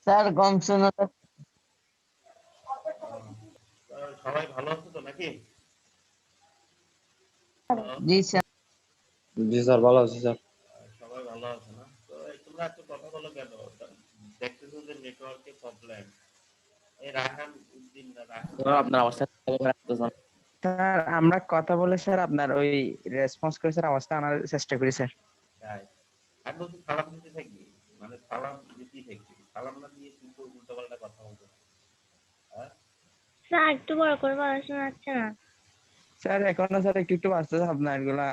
Sir কম শোনা সবাই ভালো আছো তো নাকি? জি স্যার। জি স্যার, ভালো আছি স্যার। সবাই ভালো আছে না? তো তোমরা এত কথা বলো কেন? দেখতেছো যে নেটওয়ার্কে প্রবলেম। এই রায়হান উদ্দিন না রায়হান আপনার অবস্থা স্যার, আমরা কথা বলে স্যার আপনার ওই রেসপন্স করে স্যার আওয়াজটা আনার চেষ্টা করি স্যার। যায়। আর বলছি সালাম দিতে থাকবি, মানে সালাম দিতেই থাকবি, সালাম না দিয়ে কিন্তু উল্টোপাল্টা কথা বলবো। হ্যাঁ স্যার একটু বড় করে বলা শোনা যাচ্ছে না। স্যার এখনো স্যার একটু একটু বাজতেছে আপনার এগুলা।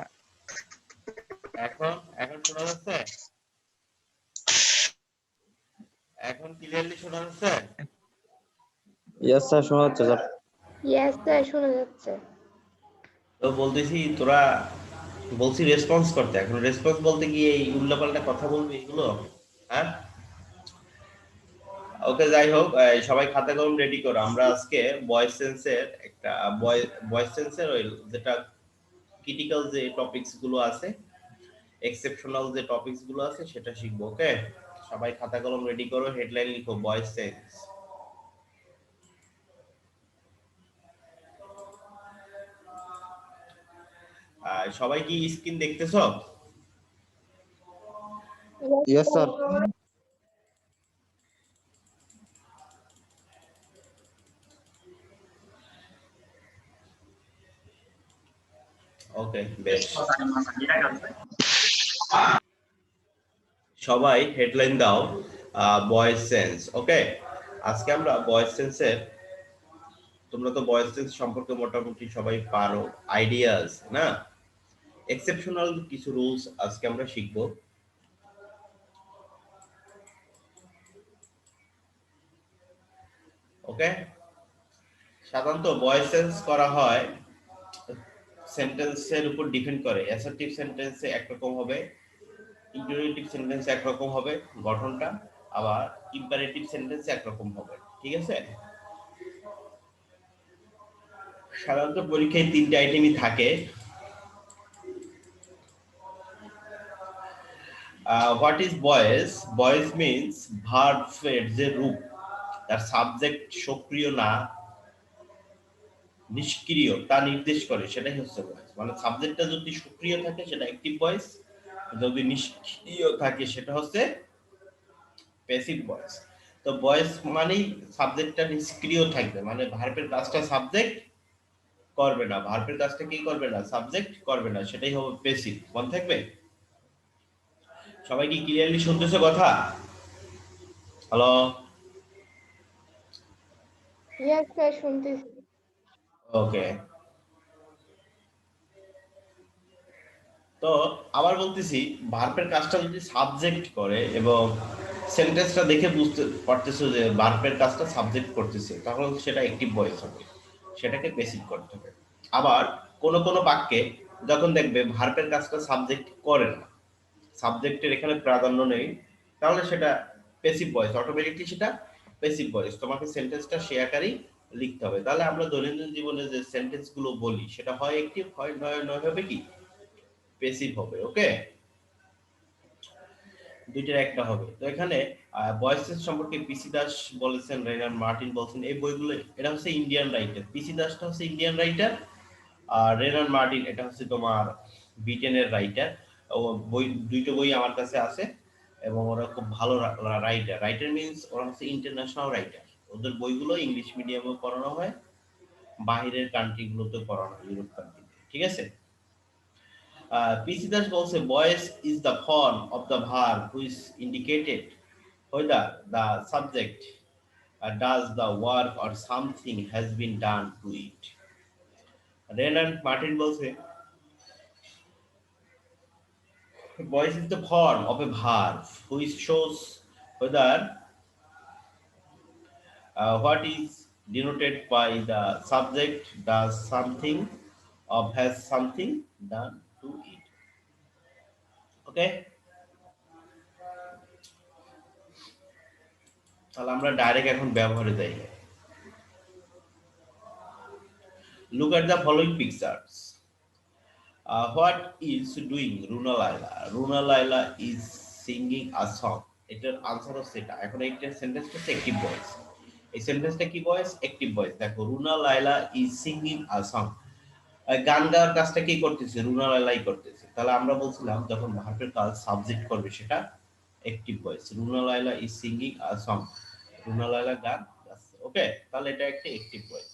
এখন এখন শোনা যাচ্ছে? এখন ক্লিয়ারলি শোনা যাচ্ছে? ইয়েস স্যার, শোনা যাচ্ছে স্যার। ইয়েস স্যার শোনা যাচ্ছে। তো বলতেছি তোরা, বলছি রেসপন্স করতে, এখন রেসপন্স বলতে গিয়ে এই উল্টোপাল্টা কথা বলবি এগুলো? হ্যাঁ ওকে, যাই হোক, সবাই খাতা কলম রেডি করো। আমরা আজকে ভয়েস সেন্সের একটা ভয়েস সেন্সের ওই যেটা ক্রিটিক্যাল যে টপিকস গুলো আছে, এক্সেপশনাল যে টপিকস গুলো আছে সেটা শিখবো। ওকে, সবাই খাতা কলম রেডি করো, হেডলাইন লিখো ভয়েস সেন্স। সবাই কি স্ক্রিন দেখতেছো? Yes sir. ওকে, বেশ। সবাই হেডলাইন দাও ভয়েস সেন্স। ওকে, আজকে আমরা ভয়েস সেন্সের, তোমরা তো ভয়েস সেন্স সম্পর্কে মোটামুটি সবাই পারো, আইডিয়া আছে না? এক্সেপশনাল কিছু রুলস আজকে আমরা শিখবো। ওকে, সাধারণত ভয়েস সেন্স করা হয় সেন্টেন্সের উপর ডিপেন্ড করে। অ্যাসার্টিভ সেন্টেন্সে একরকম হবে, ইন্টারোগেটিভ সেন্টেন্সে একরকম হবে গঠনটা, আবার ইম্পারেটিভ সেন্টেন্সে একরকম হবে। ঠিক আছে, সাধারণত পরীক্ষায় তিনটে আইটেমই থাকে। What is voice? Voice means ভার্বের যে রূপ, তার সাবজেক্ট সক্রিয় না নিষ্ক্রিয় তা নির্দেশ করে, সেটাই হচ্ছে ভয়েস। মানে সাবজেক্টটা যদি সক্রিয় থাকে সেটা অ্যাক্টিভ ভয়েস, যদি নিষ্ক্রিয় থাকে সেটা হচ্ছে প্যাসিভ ভয়েস। তো ভয়েস মানেই সাবজেক্টটা নিষ্ক্রিয় থাকবে, মানে ভার্বের কাজটা সাবজেক্ট করবে না, ভার্বের কাজটা কি করবে না, সাবজেক্ট করবে না, সেটাই হবে প্যাসিভ। মনে থাকবে? সবাই কি ক্লিয়ারলি শুনতেছো কথা? হ্যালো? ইয়েস স্যার শুনতেছি। ওকে, তো আবার বলতেছি, ভার্বের কাজটা যদি সাবজেক্ট করে এবং সেন্টেন্সটা দেখে বুঝতে পারতেছো যে ভার্বের কাজটা সাবজেক্ট করতেছে, তখন সেটা অ্যাক্টিভ ভয়েস হবে, সেটাকে প্যাসিভ করতে হবে। আবার কোন কোন বাক্যে যখন দেখবে ভার্বের কাজটা সাবজেক্ট করে না, সাবজেক্টের এখানে প্রাধান্য নেই, তাহলে সেটা প্যাসিভ ভয়েস, অটোমেটিকলি সেটা প্যাসিভ ভয়েস। তোমাকে সেন্টেন্সটা সে আকারেই লিখতে হবে। তাহলে আমরা দৈনন্দিন জীবনে যে সেন্টেন্স গুলো বলি সেটা হয় অ্যাক্টিভ, হয় নয় নয় হবে কি প্যাসিভ হবে। ওকে, দুইটার একটা হবে। তো এখানে ভয়েসেস সম্পর্কে পিসি দাস বলেছেন, রেনান মার্টিন বলছেন, এই বইগুলো, এটা হচ্ছে ইন্ডিয়ান রাইটার, পিসি দাসটা হচ্ছে ইন্ডিয়ান রাইটার, আর রেনান মার্টিন এটা হচ্ছে তোমার ব্রিটেনের রাইটার। ও বই, দুইটা বই আমার কাছে আছে এবং ওরা খুব ভালো রাইটার। রাইটার মিন্স ওরা হচ্ছে ইন্টারন্যাশনাল রাইটার, ওদের বইগুলো ইংলিশ মিডিয়ামে পড়ানো হয়, বাহিরের কান্ট্রিগুলোতে পড়ানো হয়, ইউরোপ কান্ট্রিতে। ঠিক আছে, PC Das বলছে voice is the form of the verb which indicated whether the subject does the work or something has been done to it. Wren and Martin বলছে voice is the form of a verb which shows whether what is denoted by the subject does something or has something done to it. Okay, তাহলে আমরা direct এখন ব্যবহারে যাই। Look at the following pictures. What is doing Runa Laila? Runa Laila is singing a song. এটার answer হচ্ছে এটা। এখন এইটা সেন্টেন্সটা হচ্ছে অ্যাক্টিভ ভয়েস। এই সেন্টেন্সটা কি ভয়েস? Active voice. দেখো, Runa Laila is singing a song. গান গাওয়ার কাজটা কি করতেছে? রুনা লায়লাই করতেছে। তাহলে আমরা বলছিলাম যখন ভার্বের কাজ সাবজেক্ট করবে সেটা active voice. Runa Laila is singing a song. Runa Laila গান গাচ্ছে। ওকে, তাহলে এটা একটা অ্যাক্টিভ ভয়েস।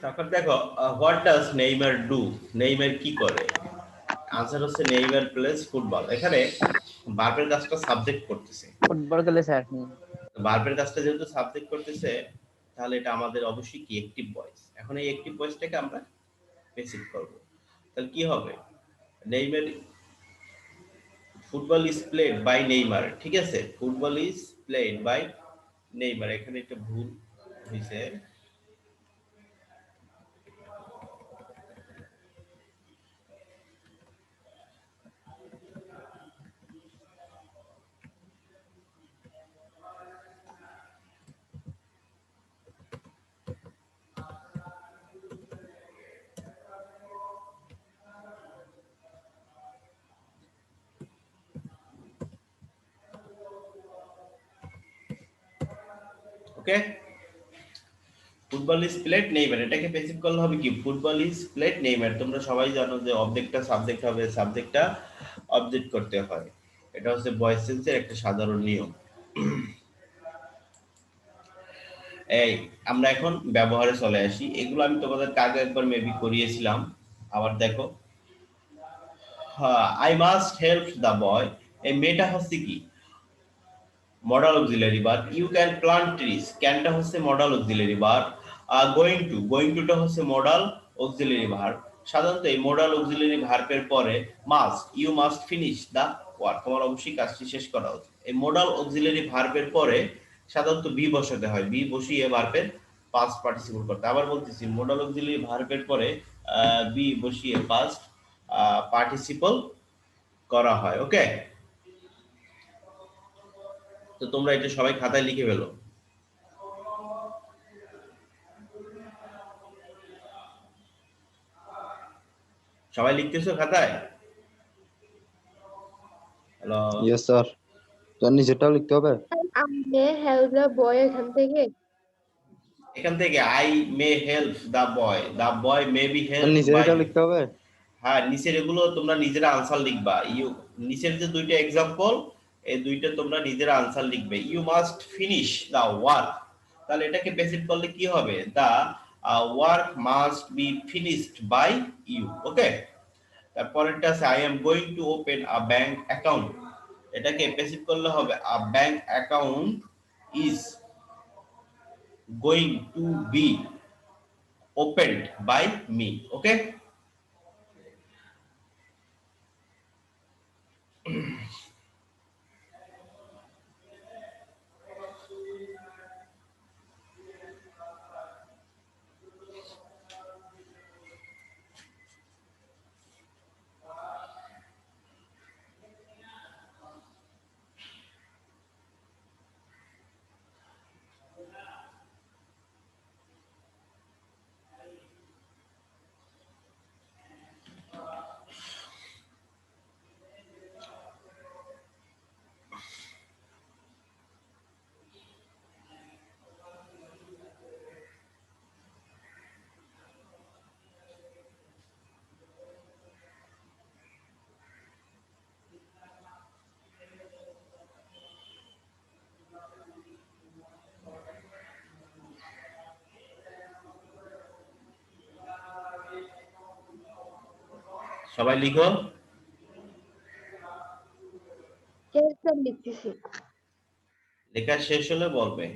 তারপর দেখো, what does Neymar do? Neymar কি করে? আনসার হচ্ছে নেইমার প্লেস ফুটবল। এখানে ভার্বের কাজটা সাবজেক্ট করতেছে। ফুটবল খেলে স্যার। ভার্বের কাজটা যেহেতু সাবজেক্ট করতেছে, তাহলে এটা আমাদের অবশ্যই কি অ্যাক্টিভ ভয়েস। এখন এই অ্যাক্টিভ ভয়েসটাকে আমরা প্যাসিভ করব। তাহলে কি হবে? Neymar, football is played by Neymar. ঠিক আছে, football is played by Neymar. এখানে একটা ভুল হয়েছে। Okay, football is played Neymar, এটাকে প্যাসিভ করলে হবে কি? Football is played Neymar. তোমরা সবাই জানো যে অবজেক্টটা সাবজেক্ট হবে, সাবজেক্টটা অবজেক্ট করতে হয়। এটা হচ্ছে ভয়েস সেন্সের একটা সাধারণ নিয়ম। এই আমরা এখন ব্যবহারে চলে আসি। এগুলো আমি তোমাদের আগে একবার মেবি করিয়েছিলাম। আবার দেখো, I must help the boy. এই মেয়েটা হচ্ছে কি? Modal auxiliary verb. You can plant trees, ক্যানটা হচ্ছে মডাল অক্সিলারি ভার্ব। গোয়িং টুটা হচ্ছে মডাল অক্সিলারি ভার্ব। সাধারণত এই মডাল অক্সিলারি ভার্বের পরে must, you must finish the work, তোমার অবশ্যই কাজটি শেষ করা উচিত। এই মডাল অক্সিলারি ভার্বের পরে সাধারণত বি বসাতে হয়, বি বসিয়ে ভার্বের পাস্ট পার্টিসিপল করতে। আবার বলতেছি, মডাল অক্সিলারি ভার্বের পরে বি বসিয়ে পাস্ট পার্টিসিপল করা হয়। ওকে, তো তোমরা এটা সবাই খাতায় লিখে ফেলো। সবাই লিখতেছো খাতায়? Hello, yes sir. তো নিচেরটাও লিখতে হবে? আমি হেল্প দ্য বয় এখান থেকে। এখান থেকে I may help the boy may be help নিচের বাই। এটাও লিখতে হবে? হ্যাঁ, নিচের এগুলো তোমরা নিজেরা আনসার লিখবা। ইউ, নিচের যে দুইটা এক্সাম্পল, এই দুইটা তোমরা নিজেরা আনসার লিখবে। You must finish the work. তাহলে এটাকে বেসিক করলে কি হবে? The work must be finished by you. Okay, তারপরেরটা আছে I am going to open a bank account. এটাকে প্যাসিভ করলে হবে a bank account is going to be opened by me. Okay, সবাই লিখো। Yes, স্যার লিখতেছি। লেখা শেষ হলে বলবে।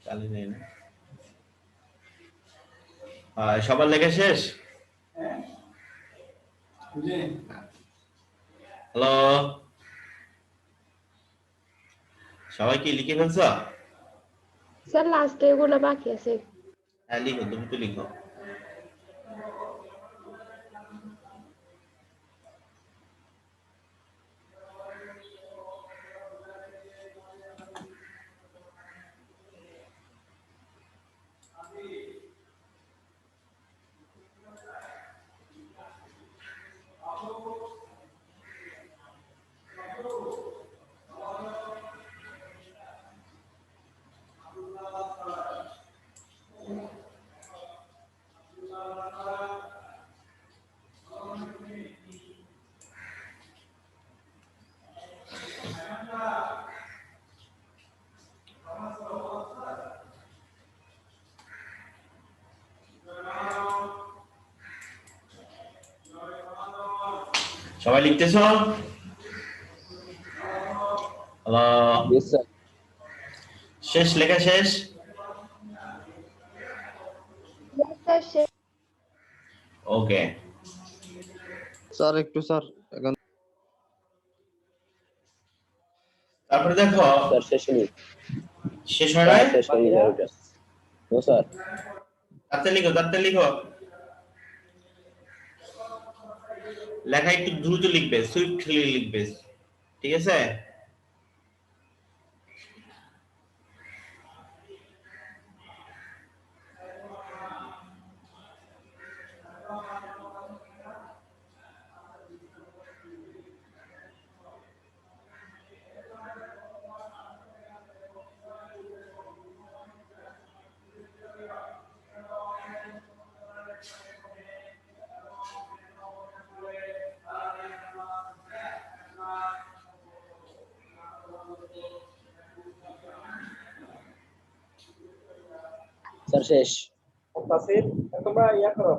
চালি নেই না? সবার লেখা শেষ? হ্যালো, সবাই কি লিখে ফেলছো? স্যার লাস্টে এগুলো বাকি আছে। হ্যাঁ লিখো, তুমি তো লিখো। সবাই লিখতেছো? Hello, Yes, sir. শেষ, লেখা শেষ? Yes, স্যার শেষ। ওকে, স্যার একটু স্যার এখন তারপরে দেখো স্যার শেষ হয়নি শেষ হয় নাই? শেষ হয়নি স্যার ওটা নো স্যার তাড়াতাড়ি লিখো, তাড়াতাড়ি লিখো। লেখা একটু দ্রুত লিখবে, সুইফটলি লিখবে, ঠিক আছে? স্যার শেষ তোমরা ইয়া করো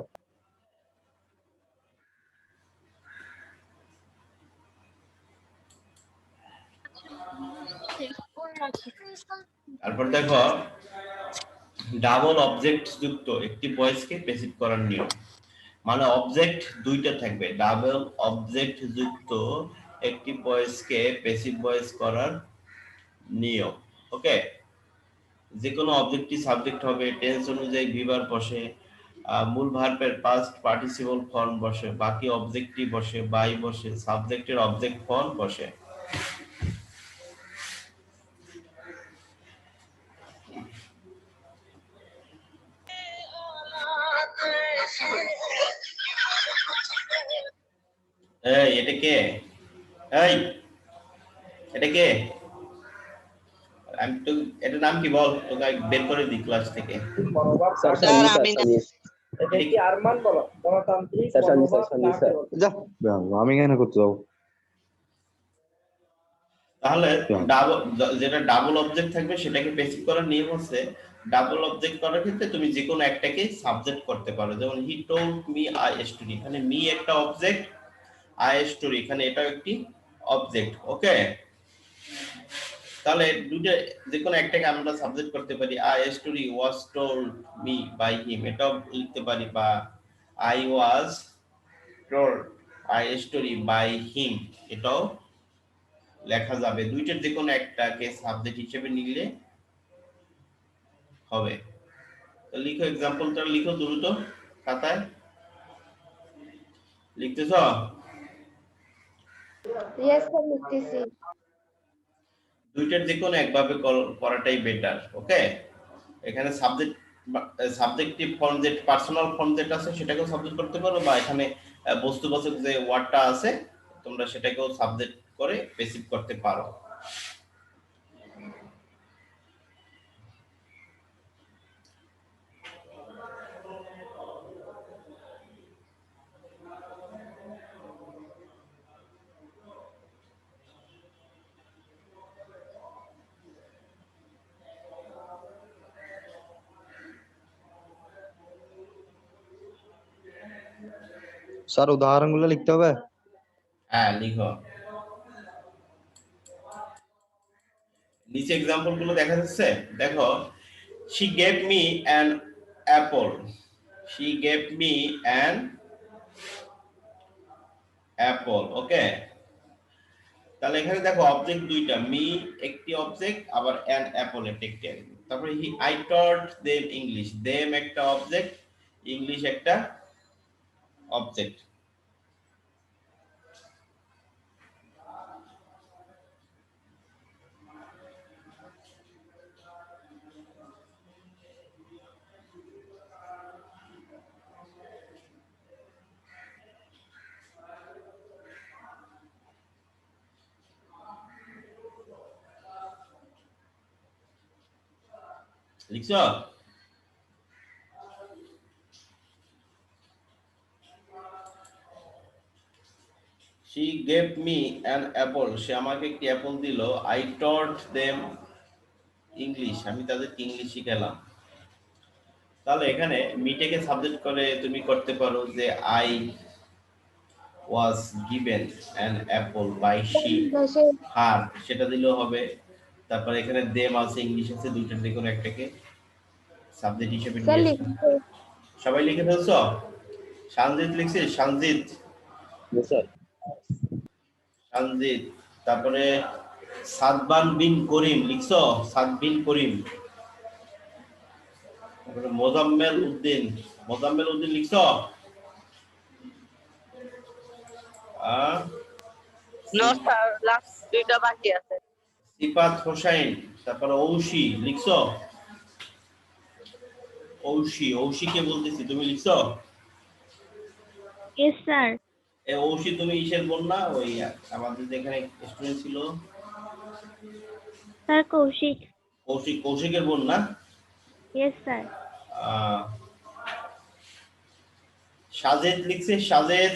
তারপর দেখো ডাবল অবজেক্ট যুক্ত একটি ভয়েসকে প্যাসিভ করার নিয়ম। মানে অবজেক্ট দুইটা থাকবে, ডাবল অবজেক্ট যুক্ত একটি ভয়েসকে প্যাসিভ ভয়েস করার নিয়ম। ওকে, যে কোনো অবজেক্টই সাবজেক্ট হবে, টেন্স অনুযায়ী ভিভার বসে, মূল ভার্বের পাস্ট পার্টিসিপল ফর্ম বসে, বাকি অবজেক্টই বসে, বাই বসে, সাবজেক্টের অবজেক্ট ফর্ম বসে। এই এটা কে? এই এটা কে? আমি তো, এটার নাম কি বল, তোকে বের করে দিই ক্লাস থেকে। বড়বার sir sir Sunny sir Sunny এটা কি আরমান বলো গণতান্ত্রিক স্যার সানি বড়বার সানি স্যার যা আমি কেন করতে যাবো? তাহলে ডাবল, যেটা ডাবল অবজেক্ট থাকবে সেটাকে বেসিক করার নিয়ম হচ্ছে, ডাবল অবজেক্ট করার ক্ষেত্রে তুমি যে কোনো একটাকে সাবজেক্ট করতে পারো। যেমন he told me I story, এখানে মি একটা অবজেক্ট, আই স্টোরি এখানে এটাও একটি অবজেক্ট। ওকে, তাহলে দুটো যে কোনো একটাকে আমরা সাবজেক্ট করতে পারি। I story was told me by him, এটাও লিখতে পারি, বা I was told I story by him, এটাও লেখা যাবে। দুইটার যে কোনো একটাকে সাবজেক্ট হিসেবে নিলে হবে। তো লিখো, এক্সাম্পলটা লিখো দ্রুত খাতায়। লিখতেছ? ইয়েস স্যার লিখতেছি। দুইটার যে কোনো একভাবে করাটাই বেটার। ওকে, এখানে সাবজেক্ট, সাবজেক্টিভ ফর্ম যে পার্সোনাল ফর্ম যেটা আছে সেটাকেও সাবজেক্ট করতে পারো, বা এখানে বস্তুবাচক যে ওয়ার্ডটা আছে তোমরা সেটাকেও সাবজেক্ট করে বেসিক করতে পারো। স্যার উদাহরণগুলো লিখতে হবে? হ্যাঁ লিখো, নিচে এক্সাম্পল গুলো দেখা যাচ্ছে, দেখো। she gave me an apple, she gave me an apple. Okay, তাহলে এখানে দেখো অবজেক্ট দুইটা, মি একটি অবজেক্ট, আবার অ্যান অ্যাপল একটি অবজেক্ট। তারপরে I taught them English, them একটা অবজেক্ট, ইংলিশ একটা অবজেক্ট। লিখছো? She gave me an apple, সে আমাকে একটি অ্যাপল দিল। I taught them English, আমি তাদেরকে ইংলিশ শিখালাম। তাহলে এখানে মিটাকে সাবজেক্ট করে তুমি করতে পারো যে I was given an apple by she, her, সেটা দিলেও হবে। তারপর এখানে them আছে, ইংলিশ আছে, দুইটার যে কোনো একটাকে সাবজেক্ট হিসেবে স্যার নিয়ে আসবে। লিখছে। সবাই লিখে ফেলছো? সঞ্জিত লিখছিস? Sanjit, Yes, sir. সঞ্জিত। তারপরে সাদবান বিন করিম লিখছো? সাদ বিন করিম। তারপরে মোজাম্মেল উদ্দিন, মোজাম্মেল উদ্দিন লিখছো? নো স্যার, লাস্ট দুইটা বাকি আছে। সিফাত হোসাইন, তারপরে ঔশী লিখছো? ঔশী, ঔশীকে বলতেছি, তুমি লিখছো? Yes sir. এই ঔশী তুমি ইসের বোন না? ওই আমাদের যেখানে স্টুডেন্ট ছিল, স্যার কৌশিক। কৌশিক, কৌশিকের বোন না? Yes sir. আহ, সাজেদ লিখছে? সাজেদ,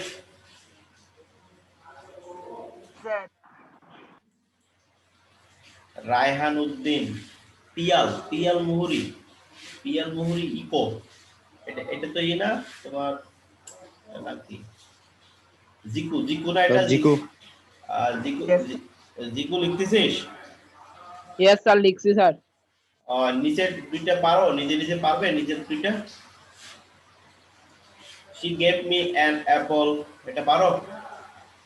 রায়হান উদ্দিন, পিয়াল, পিয়াল মুহুরি, পিয়াল মুহুরি ইকো, এটা এটা তো ই না তোমার নাম কি? জিকু, জিকু না এটা? জিকু। জিকু, জিকু লিখতেছিস? ইয়েস স্যার লিখছি স্যার। নিচের দুইটা পারো? নিজে নিজে পারবে নিচের দুইটা? she gave me an apple, এটা পারো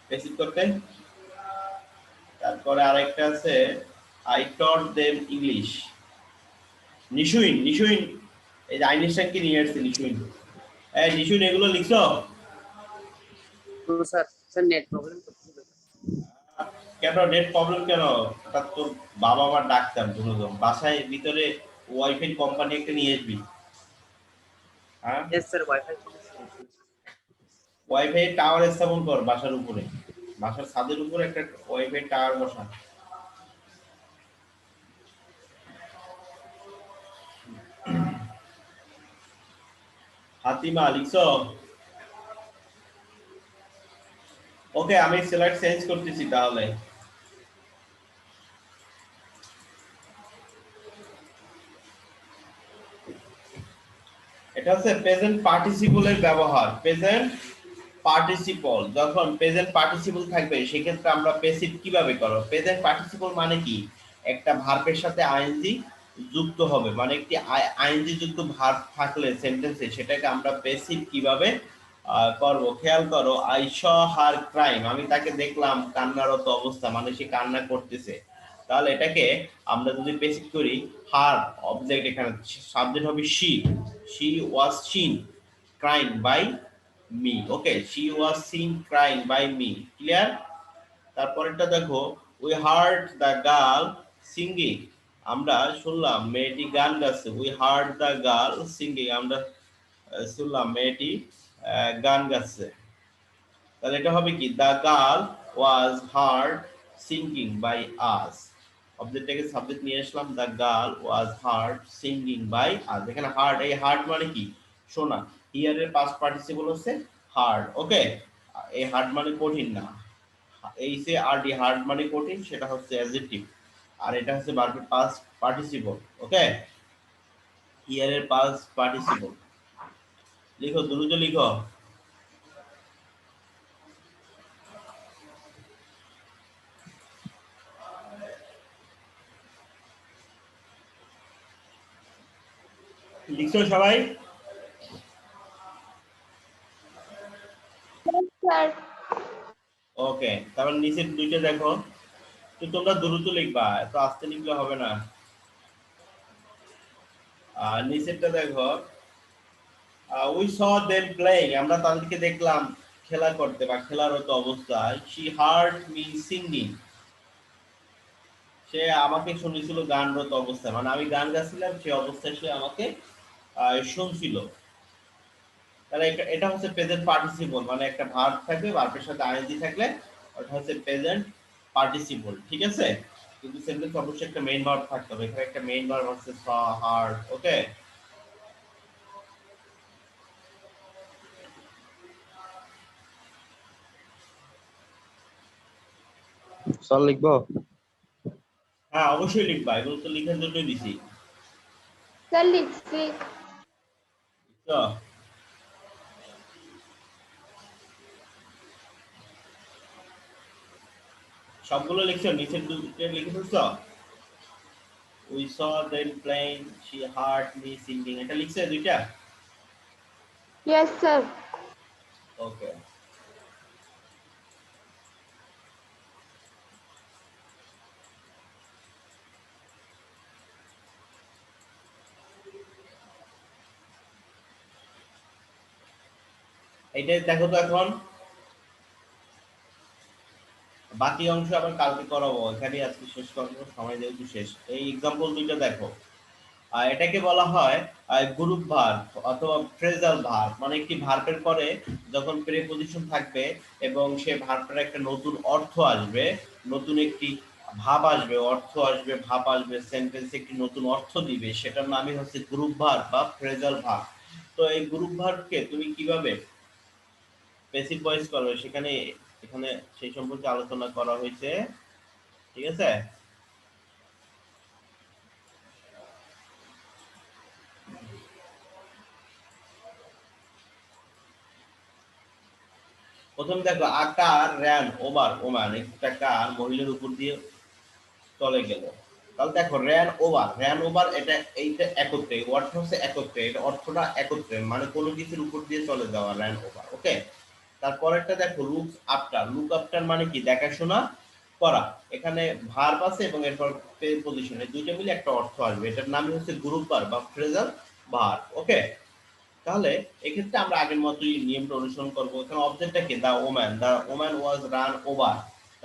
বেসিক করতে? তারপরে আরেকটা আছে I taught them English, নিশুইন, নিশুইন, এই যে আইনস্টাইনকে নিয়ে আসছে নিশুইন। এই নিশুইন, এগুলো লিখছো? স্যার স্যার নেট প্রবলেম করতেছিল। কেন নেট প্রবলেম কেন? তার তো বাবা মা ডাক্তার, দুজন বাসায় ভিতরে ওয়াইফাই কোম্পানি একটা নিয়ে আসবি। হ্যাঁ, yes sir wifi. Wifi tower স্থাপন কর বাসার উপরে, বাসার ছাদের উপরে একটা ওয়াইফাই টাওয়ার বসা। হাতিমা লিখছো? ওকে, আমি সিলেক্ট চেঞ্জ করতেছি তাহলে। এটা হচ্ছে প্রেজেন্ট পার্টিসিপলের ব্যবহার। প্রেজেন্ট পার্টিসিপল, যখন প্রেজেন্ট পার্টিসিপল থাকবে সেক্ষেত্রে আমরা প্যাসিভ কিভাবে করব? প্রেজেন্ট পার্টিসিপল মানে কি? একটা ভার্বের সাথে আইএনজি যুক্ত হবে, মানে একটি আইএনজি যুক্ত ভার্ব থাকলে সেন্টেন্সে সেটাকে আমরা প্যাসিভ কিভাবে করব? খেয়াল করো, আই স হার ক্রাইম, আমি তাকে দেখলাম কান্নারত অবস্থা, মানে সে কান্না করতেছে। তাহলে এটাকে আমরা যদি প্যাসিভ করি, হার অবজেক্ট, এখানে সাবজেক্ট হবে she, she was seen crying by me. Okay, she was seen crying by me. Clear? তারপরেরটা দেখো, we heard the girl singing, আমরা শুনলাম মেয়েটি গান গাচ্ছে। We heard the girl singing, আমরা শুনলাম মেয়েটি গান গাচ্ছে। তাহলে এটা হবে কি? The girl was heard singing by us, অবজেক্টটাকে সাবজেক্ট নিয়ে আসলাম, the girl was heard singing by us. এখানে হার্ড, এই হার্ড মানে কি? শোনা। হিয়ার এর পাস্ট পার্টিসিপল হচ্ছে হার্ড। ওকে, এই হার্ড মানে কঠিন না, এই সে আর ডি, হার্ড মানে কঠিন, সেটা হচ্ছে অ্যাডজেক্টিভ, আর এটা হচ্ছে ভার্বের পাস্ট পার্টিসিপল। ওকে, হিয়ার এর পাস্ট পার্টিসিপল। লিখো, দ্রুত লিখো। লিখছো সবাই? স্যার ওকে, তারপর নিচের দুইটা দেখো, তো তোমরা দ্রুত লিখবা, এত আস্তে লিখলে হবে না। আর নিচেরটা দেখো, উই স দেম প্লেইং, আমরা তাদেরকে দেখলাম খেলা করতে বা খেলারত অবস্থায়। শি হার্ড মি সিঙ্গিং, সে আমাকে শুনেছিল গানরত অবস্থায়, মানে আমি গান গাচ্ছিলাম সে অবস্থায় সে আমাকে শুনছিল। তাহলে এটা হচ্ছে প্রেজেন্ট পার্টিসিপল, মানে একটা ভার্ব থাকবে, ভার্বের সাথে আইএনজি থাকলে ওটা হচ্ছে প্রেজেন্ট পার্টিসিপল, ঠিক আছে। কিন্তু সেন্টেন্স অবশ্যই একটা মেইন ভার্ব থাকতে হবে, এখানে একটা মেইন ভার্ব হচ্ছে স হার্ড। ওকে, স্যার লিখবো? হ্যাঁ অবশ্যই লিখবা, এগুলো তো লিখার জন্যই দিছি। স্যার লিখছি। তো সবগুলো লিখছো, নিচের দুটো লিখে ফেলছো? We saw them playing, she heard me singing, এটা লিখছো দুইটা? Yes sir. ওকে, এইটা দেখো তো এখন, বাকি অংশ আবার কালকে করাবো, এখানে আজকে শেষ করবো, সময় যেহেতু শেষ। এই এক্সাম্পল দুইটা দেখো, আর এটাকে বলা হয় গ্রুপ ভার্ব অথবা ফ্রেজাল ভার্ব, মানে একটি ভার্বের পরে যখন প্রিপজিশন থাকবে এবং সে ভার্বটার একটা নতুন অর্থ আসবে, নতুন একটি ভাব আসবে, অর্থ আসবে, ভাব আসবে, সেন্টেন্সে একটি নতুন অর্থ দিবে, সেটার নামই হচ্ছে গ্রুপ ভার্ব বা ফ্রেজাল ভার্ব। তো এই গ্রুপ ভার্বকে তুমি কিভাবে প্যাসিভ ভয়েস করবে, এখানে সেই সম্পর্কে আলোচনা করা হয়েছে, ঠিক আছে। প্রথম দেখো, আকার র্যান ওভার ওমান, একটা কার মহিলার উপর দিয়ে চলে গেল। তাহলে দেখো র্যান ওভার এটা এইটা একত্রে, ওয়ার্ডটা হচ্ছে একত্রে, এটা অর্থটা একত্রে, মানে কোনো কিছুর উপর দিয়ে চলে যাওয়া, র্যান ওভার। ওকে, তারপরেরটা দেখো লুক আফটার মানে কি, দেখাশোনা করা। এখানে ভার্ব আছে এবং এরপর প্রিপজিশন, এই দুইটা মিলে একটা অর্থ আসবে, এটার নামই হচ্ছে গ্রুপ ভার্ব বা ফ্রেজাল ভার্ব। ওকে, তাহলে এক্ষেত্রে আমরা আগের মতোই নিয়মটা অনুসরণ করবো। এখানে অবজেক্টটা কি, the woman was run over,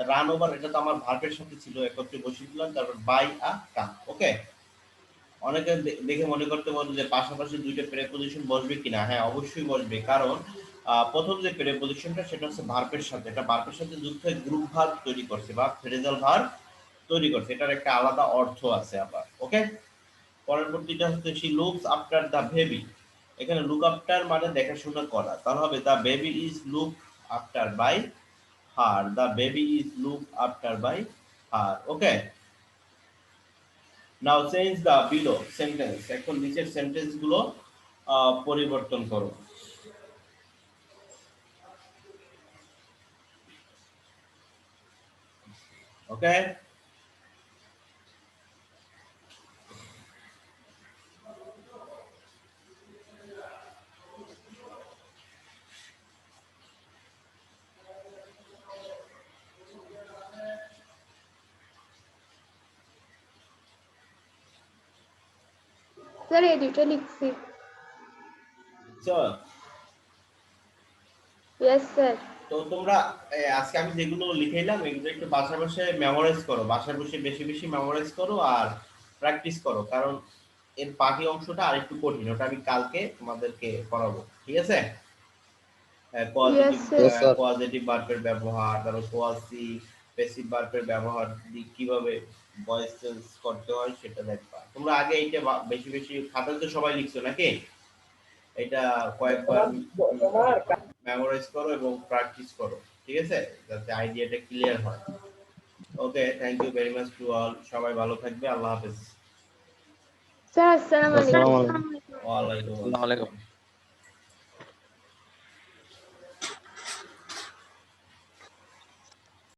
run over এটা তো আমার ভার্বের সাথে ছিল, একত্রে বসিয়ে দিলাম, তারপর বাই আ কার। ওকে, অনেকে দেখে মনে করতে পারো যে পাশাপাশি দুইটা প্রিপজিশন বসবে কিনা, হ্যাঁ অবশ্যই বসবে, কারণ প্রথম যে প্রিপজিশনটা সেটা হচ্ছে ভার্বের সাথে, এটা ভার্বের সাথে যুক্ত হয়ে গ্রুপ ভার্ব তৈরি করছে বা ফ্রেজাল ভার্ব তৈরি করছে, এটার একটা আলাদা অর্থ আছে আবার। ওকে, পরবর্তীটা হচ্ছে she looks after the baby, এখানে লুক আফটার মানে দেখাশোনা করা, তাহলে হবে the baby is look after by her, the baby is look after by her. Okay, now change the below sentence, এখন নিচের সেন্টেন্স গুলো পরিবর্তন করো। ওকে, স্যার এই দুইটা লিখছি। চল। Yes sir. তো তোমরা আজকে আমি যেগুলো লিখাইলাম এগুলো একটু বাসায় বসে মেমোরাইজ করো, বাসায় বসে বেশি বেশি মেমোরাইজ করো আর প্র্যাকটিস করো, কারণ এর বাকি অংশটা আরেকটু কঠিন, ওটা আমি কালকে তোমাদেরকে করাবো, ঠিক আছে। Yes, sir. Yes, sir. Positive ভার্বের ব্যবহার, তারপর কোয়াসি প্যাসিভ ভার্বের ব্যবহার কিভাবে ভয়েস চেঞ্জ করতে হয় সেটা দেখবা। তোমরা আগে এইটা বেশি বেশি খাতায় তো সবাই লিখছো নাকি, এটা কয়েকবার মেমোরাইজ করো এবং প্র্যাকটিস করো, ঠিক আছে, যাতে আইডিয়াটা ক্লিয়ার হয়। Okay, thank you very much to all, সবাই ভালো থাকবে, আল্লাহ হাফেজ। স্যার আসসালামু আলাইকুম। আসসালামু আলাইকুম। ওয়ালাইকুম আসসালাম।